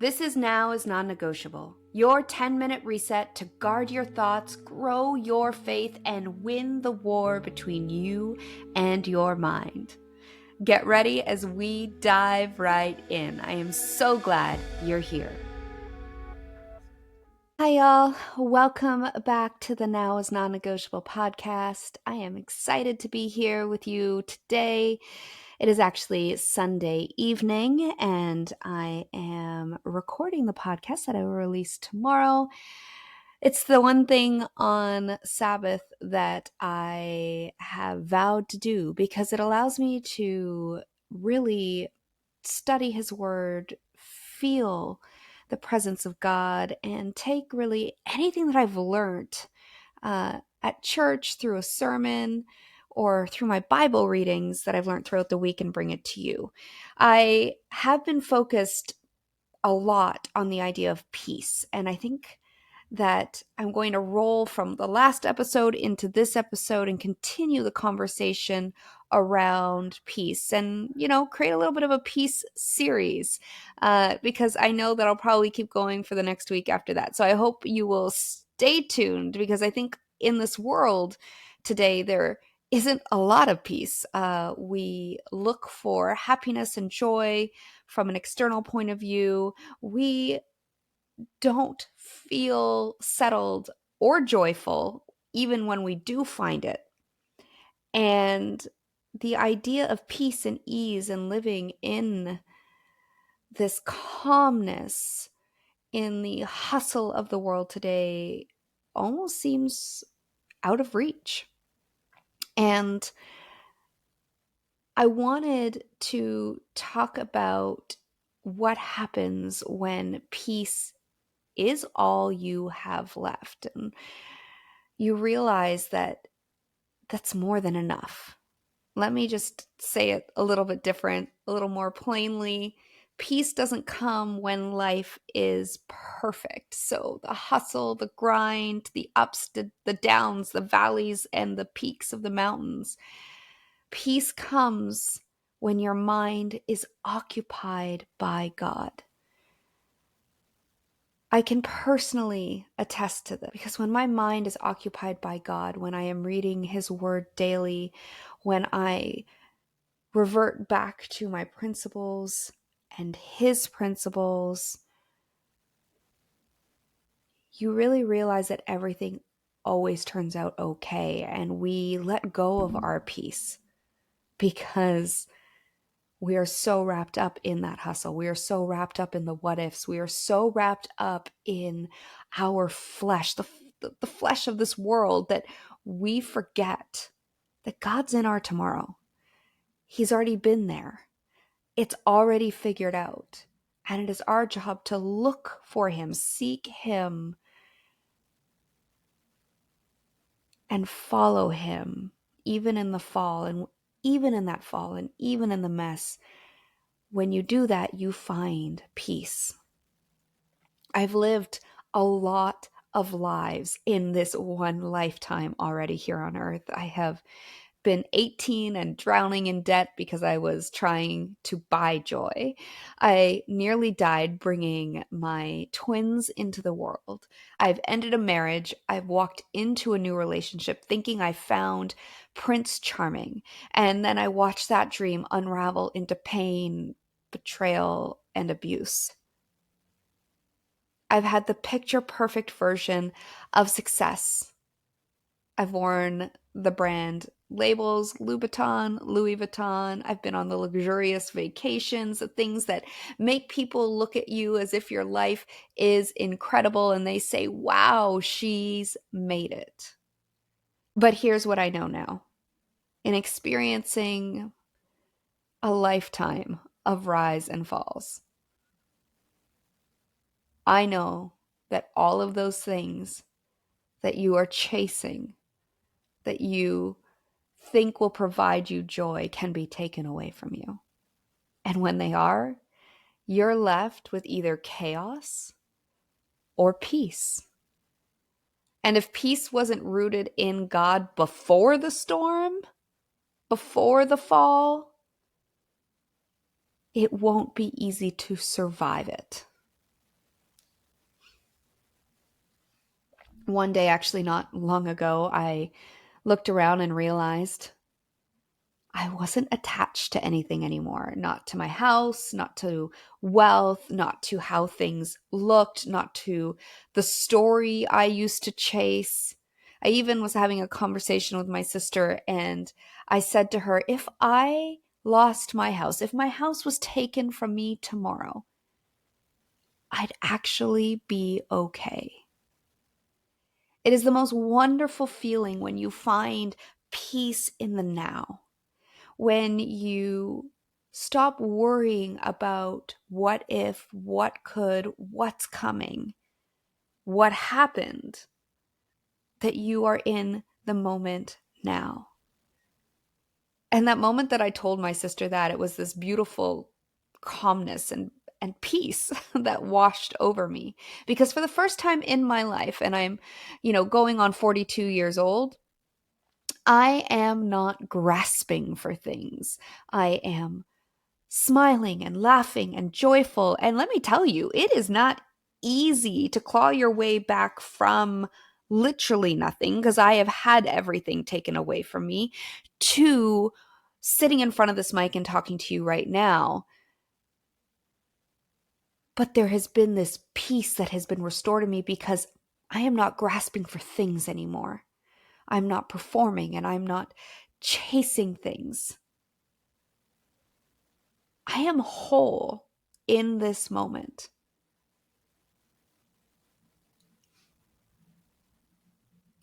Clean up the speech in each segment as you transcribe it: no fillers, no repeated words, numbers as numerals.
This is Now is Non-Negotiable, your 10-minute reset to guard your thoughts, grow your faith, and win the war between you and your mind. Get ready as we dive right in. I am so glad you're here. Hi, y'all. Welcome back to the Now is Non-Negotiable podcast. I am excited to be here with you today. It is actually Sunday evening, and I am recording the podcast that I will release tomorrow. It's the one thing on Sabbath that I have vowed to do because it allows me to really study His Word, feel the presence of God, and take really anything that I've learned at church through a sermon or through my Bible readings that I've learned throughout the week and bring it to you. I have been focused a lot on the idea of peace, and I think that I'm going to roll from the last episode into this episode and continue the conversation around peace and, create a little bit of a peace series because I know that I'll probably keep going for the next week after that. So I hope you will stay tuned because I think in this world today, there isn't a lot of peace. We look for happiness and joy from an external point of view. We don't feel settled or joyful even when we do find it. And the idea of peace and ease and living in this calmness in the hustle of the world today almost seems out of reach. And I wanted to talk about what happens when peace is all you have left. And you realize that that's more than enough. Let me just say it a little bit different, a little more plainly. Peace doesn't come when life is perfect. So the hustle, the grind, the ups, the downs, the valleys, and the peaks of the mountains. Peace comes when your mind is occupied by God. I can personally attest to this because when my mind is occupied by God, when I am reading His Word daily, when I revert back to my principles and His principles, you really realize that everything always turns out okay, and we let go of our peace because we are so wrapped up in that hustle. We are so wrapped up in the what ifs. We are so wrapped up in our flesh, the flesh of this world, that we forget that God's in our tomorrow. He's already been there. It's already figured out. And it is our job to look for Him, seek Him, and follow Him, even in the fall, and even in that fall, and even in the mess. When you do that, you find peace. I've lived a lot of lives in this one lifetime already here on earth. I have been 18 and drowning in debt because I was trying to buy joy. I nearly died bringing my twins into the world. I've ended a marriage. I've walked into a new relationship thinking I found Prince Charming. And then I watched that dream unravel into pain, betrayal, and abuse. I've had the picture perfect version of success. I've worn the brand labels, Louboutin, Louis Vuitton. I've been on the luxurious vacations, the things that make people look at you as if your life is incredible and they say, wow, she's made it. But here's what I know now. In experiencing a lifetime of rise and falls, I know that all of those things that you are chasing, that you think will provide you joy, can be taken away from you. And when they are, you're left with either chaos or peace. And if peace wasn't rooted in God before the storm, before the fall, it won't be easy to survive it. One day, actually not long ago, I looked around and realized I wasn't attached to anything anymore. Not to my house, not to wealth, not to how things looked, not to the story I used to chase. I even was having a conversation with my sister, and I said to her, if I lost my house, if my house was taken from me tomorrow, I'd actually be okay. It is the most wonderful feeling when you find peace in the now, when you stop worrying about what if, what could, what's coming, what happened, that you are in the moment now. And that moment that I told my sister that, it was this beautiful calmness and peace that washed over me. Because for the first time in my life, and I'm, going on 42 years old, I am not grasping for things. I am smiling and laughing and joyful. And let me tell you, it is not easy to claw your way back from literally nothing, because I have had everything taken away from me, to sitting in front of this mic and talking to you right now. But there has been this peace that has been restored to me because I am not grasping for things anymore. I'm not performing and I'm not chasing things. I am whole in this moment.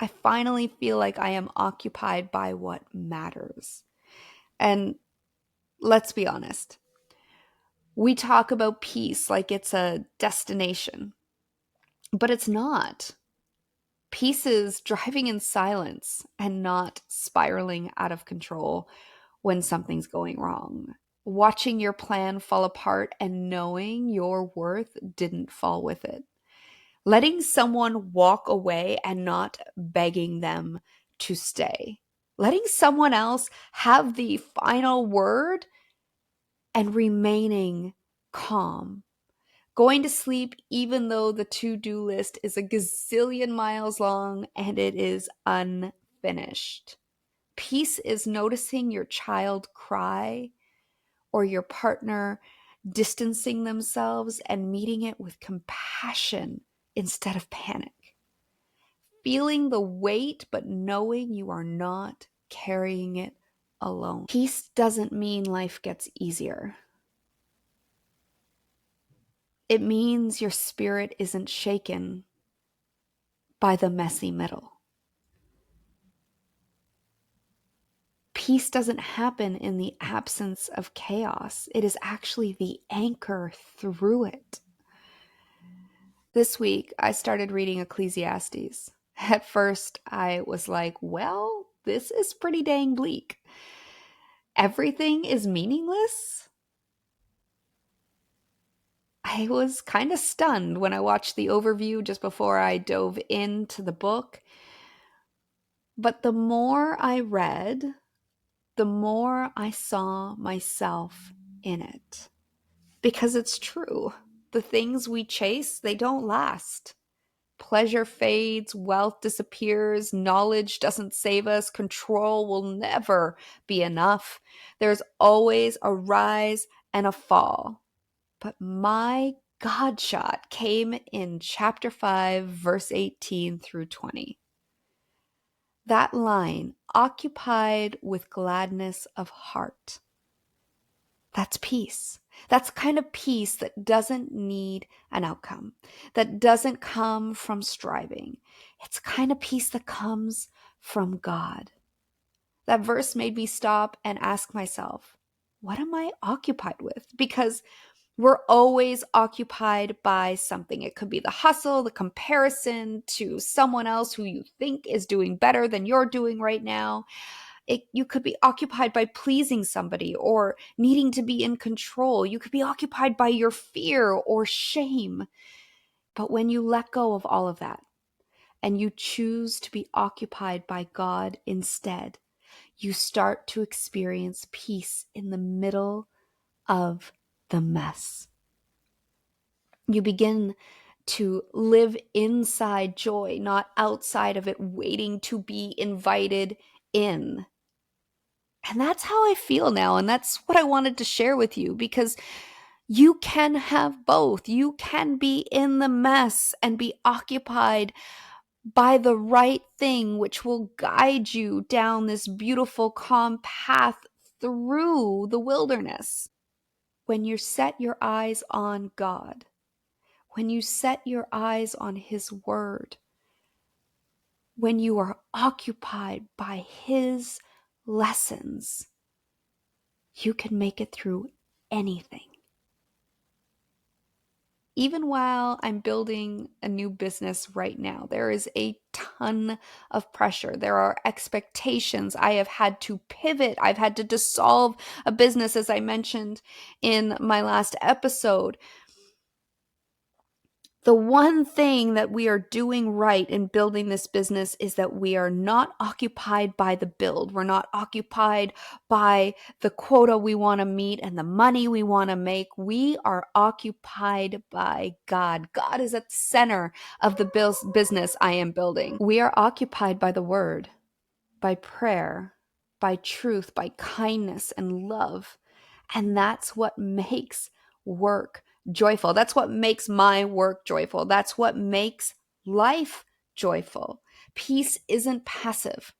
I finally feel like I am occupied by what matters. And let's be honest, we talk about peace like it's a destination, but it's not. Peace is driving in silence and not spiraling out of control when something's going wrong. Watching your plan fall apart and knowing your worth didn't fall with it. Letting someone walk away and not begging them to stay. Letting someone else have the final word and remaining calm. Going to sleep even though the to-do list is a gazillion miles long and it is unfinished. Peace is noticing your child cry or your partner distancing themselves and meeting it with compassion instead of panic. Feeling the weight, but knowing you are not carrying it alone. Peace doesn't mean life gets easier. It means your spirit isn't shaken by the messy middle. Peace doesn't happen in the absence of chaos. It is actually the anchor through it. This week, I started reading Ecclesiastes. At first, I was like, well, this is pretty dang bleak. Everything is meaningless? I was kind of stunned when I watched the overview just before I dove into the book. But the more I read, the more I saw myself in it. Because it's true. The things we chase, they don't last. Pleasure fades, wealth disappears, knowledge doesn't save us, control will never be enough. There's always a rise and a fall. But my God shot came in chapter 5, verse 18 through 20. That line, occupied with gladness of heart. That's peace. That's kind of peace that doesn't need an outcome, that doesn't come from striving. It's kind of peace that comes from God. That verse made me stop and ask myself, what am I occupied with? Because we're always occupied by something. It could be the hustle, the comparison to someone else who you think is doing better than you're doing right now. You could be occupied by pleasing somebody or needing to be in control. You could be occupied by your fear or shame. But when you let go of all of that and you choose to be occupied by God instead, you start to experience peace in the middle of the mess. You begin to live inside joy, not outside of it, waiting to be invited in. And that's how I feel now. And that's what I wanted to share with you, because you can have both. You can be in the mess and be occupied by the right thing, which will guide you down this beautiful, calm path through the wilderness. When you set your eyes on God, when you set your eyes on His Word, when you are occupied by His lessons, you can make it through anything. Even while I'm building a new business right now, there is a ton of pressure. There are expectations. I have had to pivot. I've had to dissolve a business, as I mentioned in my last episode. The one thing that we are doing right in building this business is that we are not occupied by the build. We're not occupied by the quota we want to meet and the money we want to make. We are occupied by God. God is at the center of the business I am building. We are occupied by the Word, by prayer, by truth, by kindness and love. And that's what makes work joyful. That's what makes my work joyful. That's what makes life joyful. Peace isn't passive.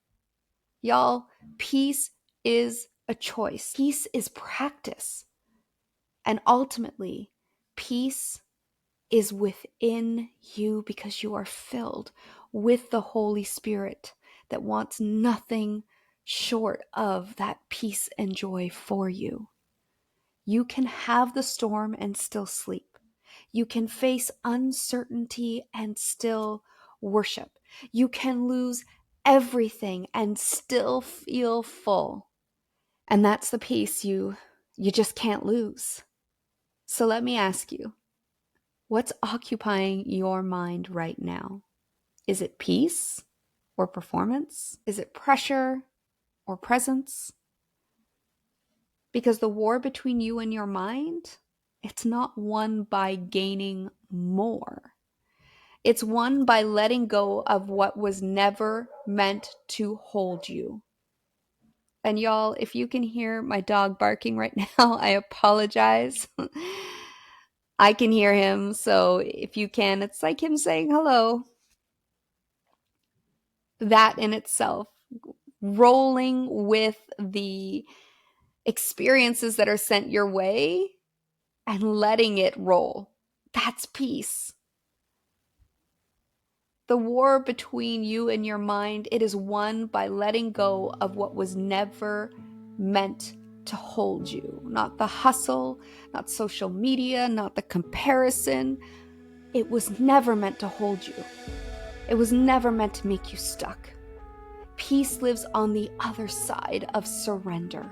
Y'all, peace is a choice. Peace is practice. And ultimately, peace is within you because you are filled with the Holy Spirit that wants nothing short of that peace and joy for you. You can have the storm and still sleep. You can face uncertainty and still worship. You can lose everything and still feel full. And that's the peace you just can't lose. So let me ask you, what's occupying your mind right now? Is it peace or performance? Is it pressure or presence? Because the war between you and your mind, it's not won by gaining more. It's won by letting go of what was never meant to hold you. And y'all, if you can hear my dog barking right now, I apologize. I can hear him, so if you can, it's like him saying hello. That in itself, rolling with the experiences that are sent your way and letting it roll. That's peace. The war between you and your mind, it is won by letting go of what was never meant to hold you. Not the hustle, not social media, not the comparison. It was never meant to hold you. It was never meant to make you stuck. Peace lives on the other side of surrender.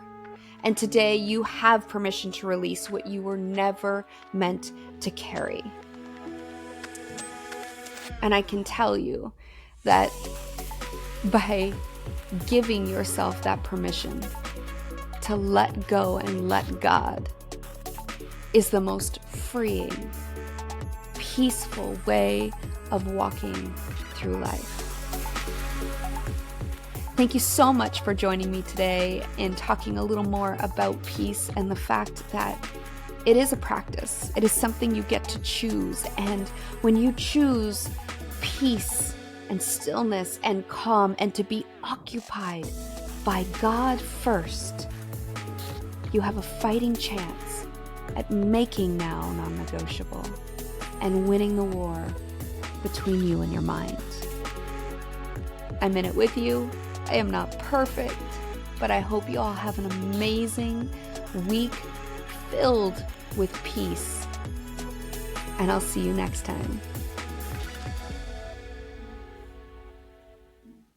And today you have permission to release what you were never meant to carry. And I can tell you that by giving yourself that permission to let go and let God is the most freeing, peaceful way of walking through life. Thank you so much for joining me today and talking a little more about peace and the fact that it is a practice. It is something you get to choose. And when you choose peace and stillness and calm and to be occupied by God first, you have a fighting chance at making now non-negotiable and winning the war between you and your mind. I'm in it with you. I am not perfect, but I hope you all have an amazing week filled with peace. And I'll see you next time.